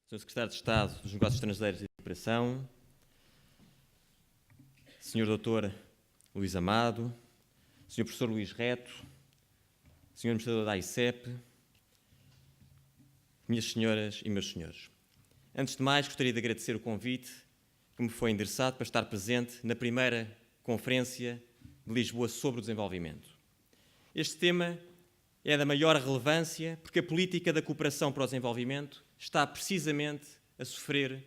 Sr. Secretário de Estado dos Negócios Estrangeiros e de Cooperação, Sr. Dr. Luís Amado, Sr. Professor Luís Reto, Sr. Administrador da AICEP, minhas senhoras e meus senhores. Antes de mais, gostaria de agradecer o convite que me foi endereçado para estar presente na primeira Conferência de Lisboa sobre o Desenvolvimento. Este tema é da maior relevância porque a política da cooperação para o desenvolvimento está precisamente a sofrer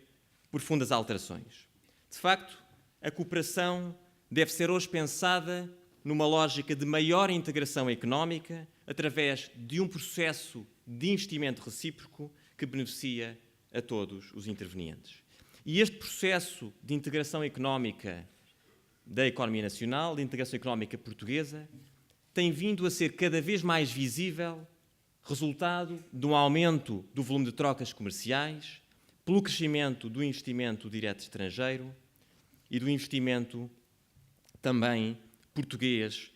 profundas alterações. De facto, a cooperação deve ser hoje pensada numa lógica de maior integração económica através de um processo de investimento recíproco que beneficia a todos os intervenientes. E este processo de integração económica da economia nacional, de integração económica portuguesa, tem vindo a ser cada vez mais visível, resultado de um aumento do volume de trocas comerciais, pelo crescimento do investimento direto estrangeiro e do investimento também português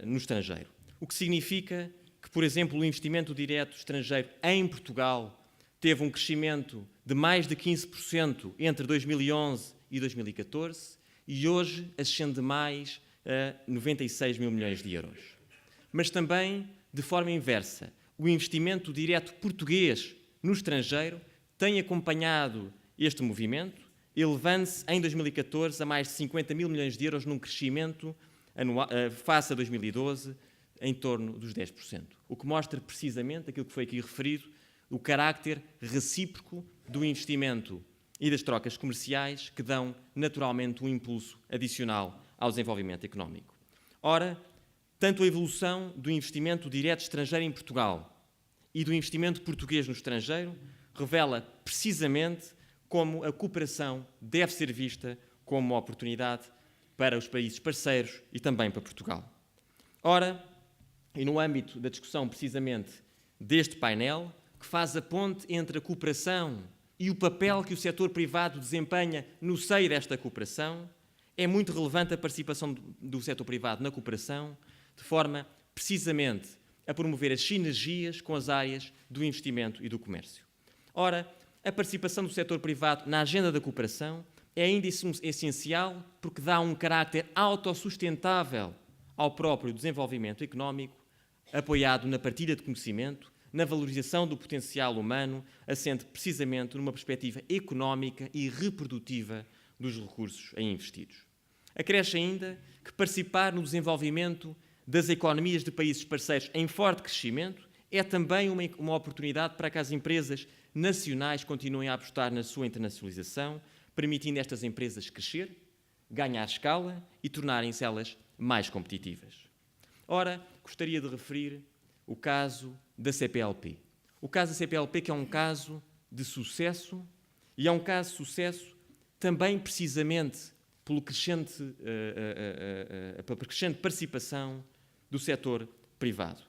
no estrangeiro. O que significa que, por exemplo, o investimento direto estrangeiro em Portugal teve um crescimento de mais de 15% entre 2011 e 2014 e hoje ascende mais a 96 mil milhões de euros. Mas também, de forma inversa, o investimento direto português no estrangeiro tem acompanhado este movimento, elevando-se em 2014 a mais de 50 mil milhões de euros num crescimento anual, face a 2012, em torno dos 10%. O que mostra precisamente aquilo que foi aqui referido, o carácter recíproco do investimento e das trocas comerciais que dão naturalmente um impulso adicional ao desenvolvimento económico. Ora, tanto a evolução do investimento direto estrangeiro em Portugal e do investimento português no estrangeiro revela precisamente como a cooperação deve ser vista como uma oportunidade para os países parceiros e também para Portugal. Ora, e no âmbito da discussão precisamente deste painel, que faz a ponte entre a cooperação e o papel que o setor privado desempenha no seio desta cooperação, é muito relevante a participação do setor privado na cooperação, de forma precisamente a promover as sinergias com as áreas do investimento e do comércio. Ora, a participação do setor privado na agenda da cooperação é ainda essencial porque dá um caráter autossustentável ao próprio desenvolvimento económico, apoiado na partilha de conhecimento, na valorização do potencial humano, assente precisamente numa perspectiva económica e reprodutiva dos recursos aí investidos. Acresce ainda que participar no desenvolvimento das economias de países parceiros em forte crescimento é também uma oportunidade para que as empresas nacionais continuem a apostar na sua internacionalização, permitindo estas empresas crescer, ganhar escala e tornarem-se elas mais competitivas. Ora, gostaria de referir o caso da CPLP. O caso da CPLP, que é um caso de sucesso, e é um caso de sucesso também precisamente pela crescente participação do setor privado.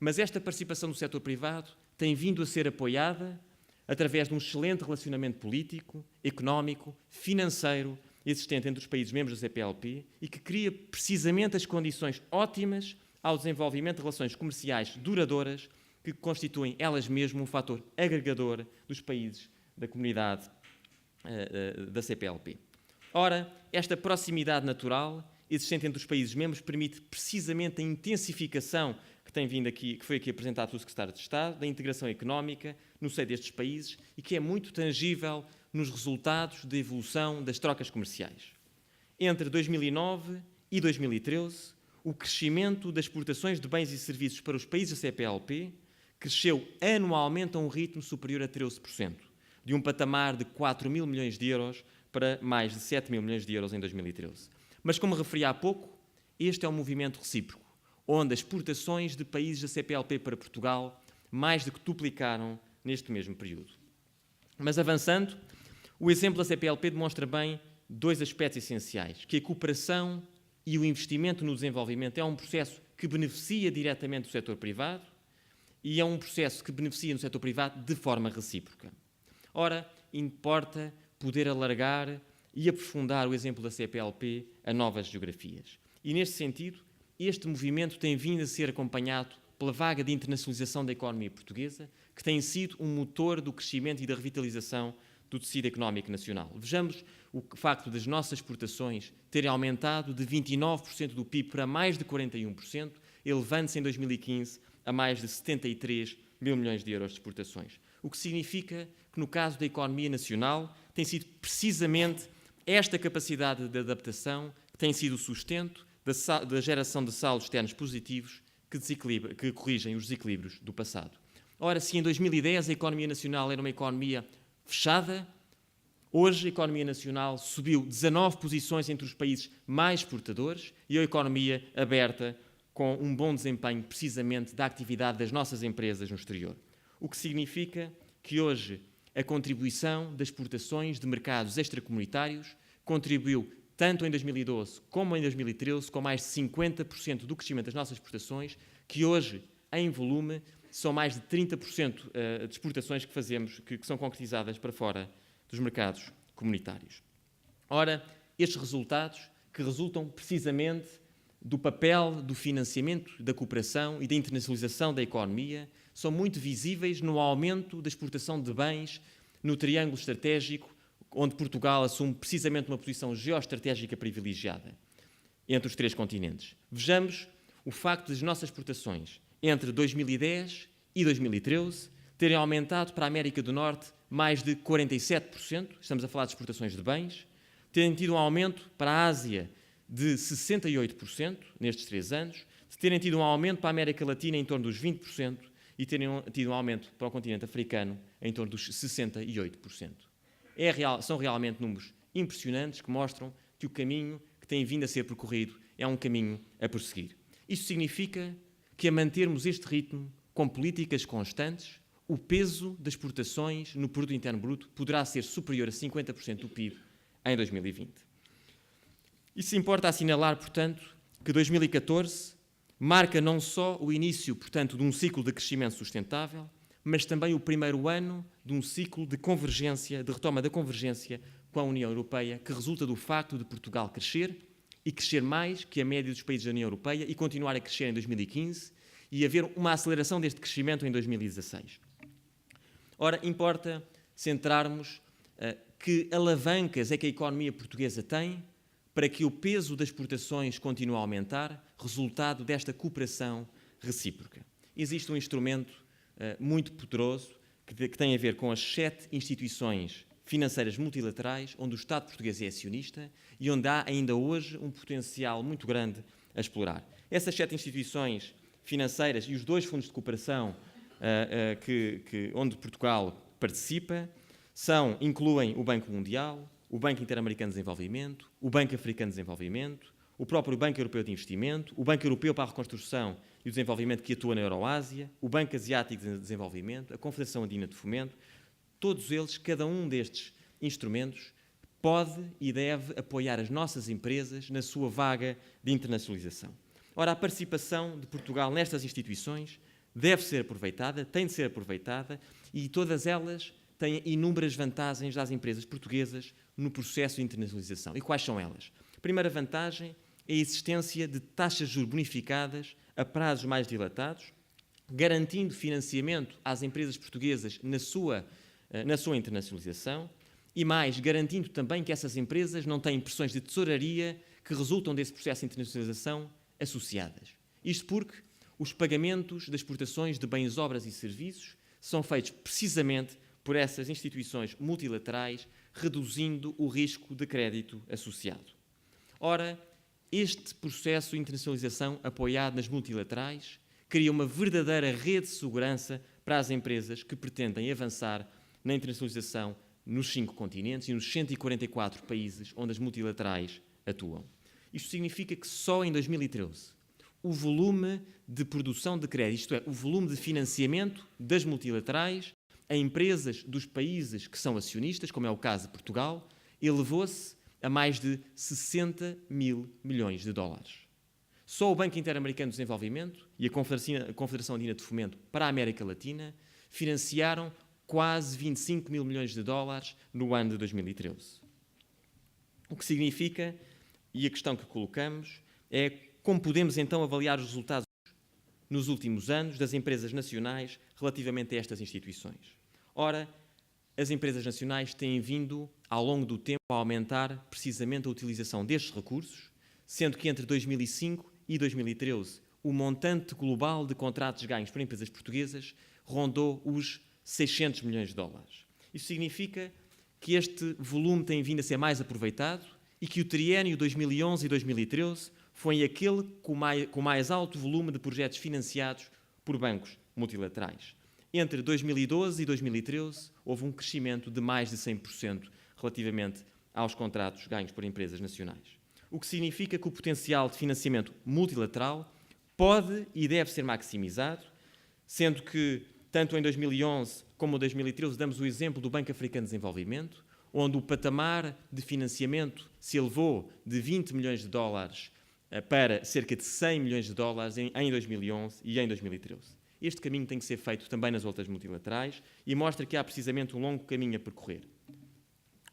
Mas esta participação do setor privado tem vindo a ser apoiada através de um excelente relacionamento político, económico, financeiro existente entre os países membros da CPLP e que cria precisamente as condições ótimas ao desenvolvimento de relações comerciais duradouras que constituem elas mesmas um fator agregador dos países da comunidade da CPLP. Ora, esta proximidade natural existente entre os países membros permite precisamente a intensificação que foi aqui apresentado pelo Secretário de Estado, da integração económica no seio destes países e que é muito tangível nos resultados da evolução das trocas comerciais. Entre 2009 e 2013, o crescimento das exportações de bens e serviços para os países da CPLP cresceu anualmente a um ritmo superior a 13%, de um patamar de 4 mil milhões de euros para mais de 7 mil milhões de euros em 2013. Mas, como referi há pouco, este é um movimento recíproco, onde as exportações de países da CPLP para Portugal mais do que duplicaram neste mesmo período. Mas avançando, o exemplo da CPLP demonstra bem dois aspectos essenciais, que a cooperação e o investimento no desenvolvimento é um processo que beneficia diretamente o setor privado e é um processo que beneficia no setor privado de forma recíproca. Ora, importa poder alargar e aprofundar o exemplo da CPLP a novas geografias. E, neste sentido, este movimento tem vindo a ser acompanhado pela vaga de internacionalização da economia portuguesa, que tem sido um motor do crescimento e da revitalização do tecido económico nacional. Vejamos o facto das nossas exportações terem aumentado de 29% do PIB para mais de 41%, elevando-se em 2015 a mais de 73 mil milhões de euros de exportações. O que significa que, no caso da economia nacional, tem sido precisamente esta capacidade de adaptação que tem sido o sustento da geração de saldos externos positivos que corrigem os desequilíbrios do passado. Ora, se em 2010 a economia nacional era uma economia fechada, hoje a economia nacional subiu 19 posições entre os países mais exportadores e a economia aberta com um bom desempenho precisamente da atividade das nossas empresas no exterior. O que significa que hoje a contribuição das exportações de mercados extracomunitários contribuiu tanto em 2012 como em 2013 com mais de 50% do crescimento das nossas exportações, que hoje, em volume, são mais de 30% de exportações que fazemos, que são concretizadas para fora dos mercados comunitários. Ora, estes resultados, que resultam precisamente do papel do financiamento da cooperação e da internacionalização da economia, são muito visíveis no aumento da exportação de bens no triângulo estratégico, onde Portugal assume precisamente uma posição geoestratégica privilegiada entre os três continentes. Vejamos o facto das nossas exportações entre 2010 e 2013 terem aumentado para a América do Norte mais de 47%, estamos a falar de exportações de bens, terem tido um aumento para a Ásia de 68% nestes 3 anos, terem tido um aumento para a América Latina em torno dos 20% e terem tido um aumento para o continente africano em torno dos 68%. São realmente números impressionantes que mostram que o caminho que tem vindo a ser percorrido é um caminho a prosseguir. Isto significa que, a mantermos este ritmo com políticas constantes, o peso das exportações no produto interno bruto poderá ser superior a 50% do PIB em 2020. Isso importa assinalar, portanto, que 2014 marca não só o início, portanto, de um ciclo de crescimento sustentável, mas também o primeiro ano de um ciclo de convergência, de retoma da convergência com a União Europeia, que resulta do facto de Portugal crescer e crescer mais que a média dos países da União Europeia e continuar a crescer em 2015 e haver uma aceleração deste crescimento em 2016. Ora, importa centrarmos que alavancas é que a economia portuguesa tem para que o peso das exportações continue a aumentar, resultado desta cooperação recíproca. Existe um instrumento muito poderoso que tem a ver com as 7 instituições financeiras multilaterais, onde o Estado português é acionista e onde há ainda hoje um potencial muito grande a explorar. Essas 7 instituições financeiras e os 2 fundos de cooperação onde Portugal participa incluem o Banco Mundial, o Banco Interamericano de Desenvolvimento, o Banco Africano de Desenvolvimento, o próprio Banco Europeu de Investimento, o Banco Europeu para a Reconstrução e o Desenvolvimento que atua na Euroásia, o Banco Asiático de Desenvolvimento, a Confederação Andina de Fomento. Todos eles, cada um destes instrumentos, pode e deve apoiar as nossas empresas na sua vaga de internacionalização. Ora, a participação de Portugal nestas instituições deve ser aproveitada, tem de ser aproveitada, e todas elas têm inúmeras vantagens às empresas portuguesas no processo de internacionalização. E quais são elas? A primeira vantagem é a existência de taxas de juros bonificadas a prazos mais dilatados, garantindo financiamento às empresas portuguesas na sua internacionalização e mais, garantindo também que essas empresas não têm pressões de tesouraria que resultam desse processo de internacionalização associadas. Isto porque os pagamentos das exportações de bens, obras e serviços são feitos precisamente por essas instituições multilaterais, reduzindo o risco de crédito associado. Ora, este processo de internacionalização apoiado nas multilaterais cria uma verdadeira rede de segurança para as empresas que pretendem avançar na internacionalização nos 5 continentes e nos 144 países onde as multilaterais atuam. Isto significa que só em 2013 o volume de produção de crédito, isto é, o volume de financiamento das multilaterais a empresas dos países que são acionistas, como é o caso de Portugal, elevou-se a mais de 60 mil milhões de dólares. Só o Banco Interamericano de Desenvolvimento e a Confederação Andina de Fomento para a América Latina financiaram quase 25 mil milhões de dólares no ano de 2013. O que significa, e a questão que colocamos, é como podemos então avaliar os resultados nos últimos anos das empresas nacionais relativamente a estas instituições. Ora, as empresas nacionais têm vindo, ao longo do tempo, a aumentar precisamente a utilização destes recursos, sendo que entre 2005 e 2013 o montante global de contratos ganhos por empresas portuguesas rondou os 600 milhões de dólares. Isso significa que este volume tem vindo a ser mais aproveitado e que o triênio 2011 e 2013 foi aquele com mais alto volume de projetos financiados por bancos multilaterais. Entre 2012 e 2013 houve um crescimento de mais de 100% relativamente aos contratos ganhos por empresas nacionais. O que significa que o potencial de financiamento multilateral pode e deve ser maximizado, sendo que, tanto em 2011 como em 2013, damos o exemplo do Banco Africano de Desenvolvimento, onde o patamar de financiamento se elevou de 20 milhões de dólares para cerca de 100 milhões de dólares em 2011 e em 2013. Este caminho tem que ser feito também nas outras multilaterais e mostra que há precisamente um longo caminho a percorrer.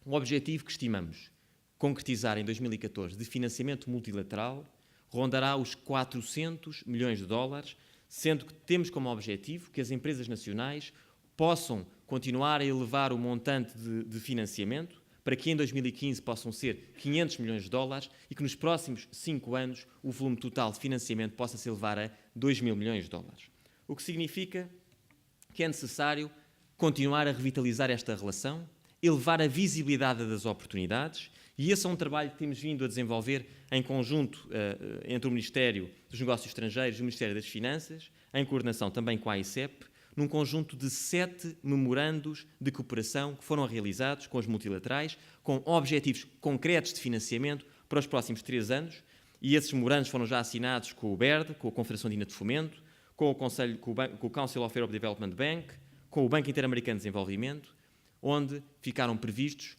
O objetivo que estimamos concretizar em 2014 de financiamento multilateral rondará os 400 milhões de dólares, sendo que temos como objetivo que as empresas nacionais possam continuar a elevar o montante de financiamento para que em 2015 possam ser 500 milhões de dólares e que nos próximos 5 anos o volume total de financiamento possa se elevar a 2 mil milhões de dólares. O que significa que é necessário continuar a revitalizar esta relação, elevar a visibilidade das oportunidades, e esse é um trabalho que temos vindo a desenvolver em conjunto entre o Ministério dos Negócios Estrangeiros e o Ministério das Finanças, em coordenação também com a AICEP, num conjunto de 7 memorandos de cooperação que foram realizados com as multilaterais, com objetivos concretos de financiamento para os próximos 3 anos, e esses memorandos foram já assinados com o BERD, com a Confederação Andina de Fomento, com o Council of Europe Development Bank, com o Banco Interamericano de Desenvolvimento, onde ficaram previstos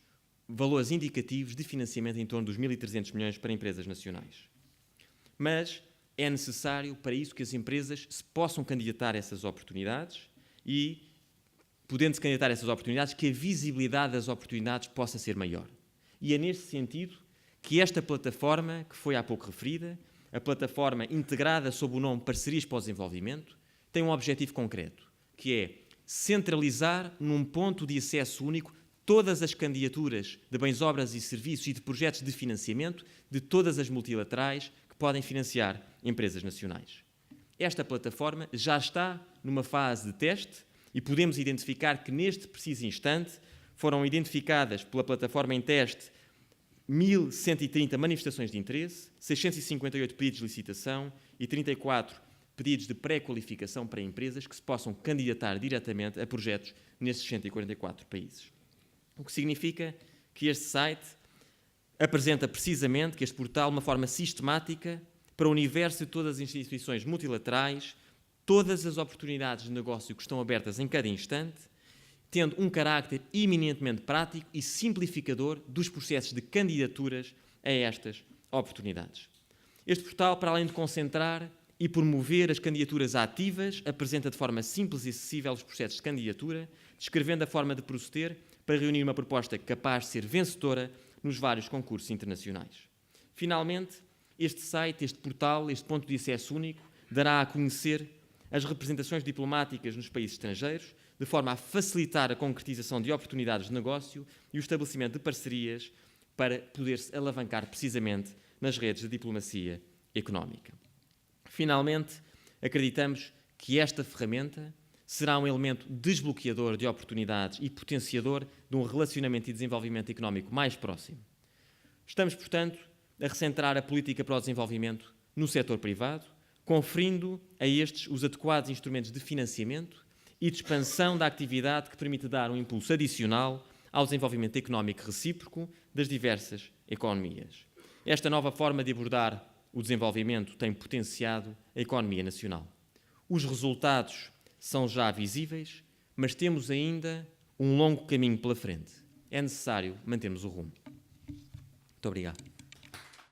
valores indicativos de financiamento em torno dos 1.300 milhões para empresas nacionais. Mas é necessário, para isso, que as empresas se possam candidatar a essas oportunidades e, podendo-se candidatar a essas oportunidades, que a visibilidade das oportunidades possa ser maior. E é neste sentido que esta plataforma, que foi há pouco referida, a plataforma integrada sob o nome Parcerias para o Desenvolvimento, tem um objetivo concreto, que é centralizar num ponto de acesso único todas as candidaturas de bens, obras e serviços e de projetos de financiamento de todas as multilaterais que podem financiar empresas nacionais. Esta plataforma já está numa fase de teste e podemos identificar que neste preciso instante foram identificadas pela plataforma em teste 1.130 manifestações de interesse, 658 pedidos de licitação e 34 pedidos de pré-qualificação para empresas que se possam candidatar diretamente a projetos nesses 144 países. O que significa que este site apresenta precisamente, que este portal, uma forma sistemática para o universo de todas as instituições multilaterais, todas as oportunidades de negócio que estão abertas em cada instante, tendo um carácter eminentemente prático e simplificador dos processos de candidaturas a estas oportunidades. Este portal, para além de concentrar e promover as candidaturas ativas, apresenta de forma simples e acessível os processos de candidatura, descrevendo a forma de proceder para reunir uma proposta capaz de ser vencedora nos vários concursos internacionais. Finalmente, este site, este portal, este ponto de acesso único, dará a conhecer as representações diplomáticas nos países estrangeiros, de forma a facilitar a concretização de oportunidades de negócio e o estabelecimento de parcerias para poder-se alavancar precisamente nas redes de diplomacia económica. Finalmente, acreditamos que esta ferramenta será um elemento desbloqueador de oportunidades e potenciador de um relacionamento e desenvolvimento económico mais próximo. Estamos, portanto, a recentrar a política para o desenvolvimento no setor privado, conferindo a estes os adequados instrumentos de financiamento e de expansão da atividade que permite dar um impulso adicional ao desenvolvimento económico recíproco das diversas economias. Esta nova forma de abordar o desenvolvimento tem potenciado a economia nacional. Os resultados são já visíveis, mas temos ainda um longo caminho pela frente. É necessário mantermos o rumo. Muito obrigado.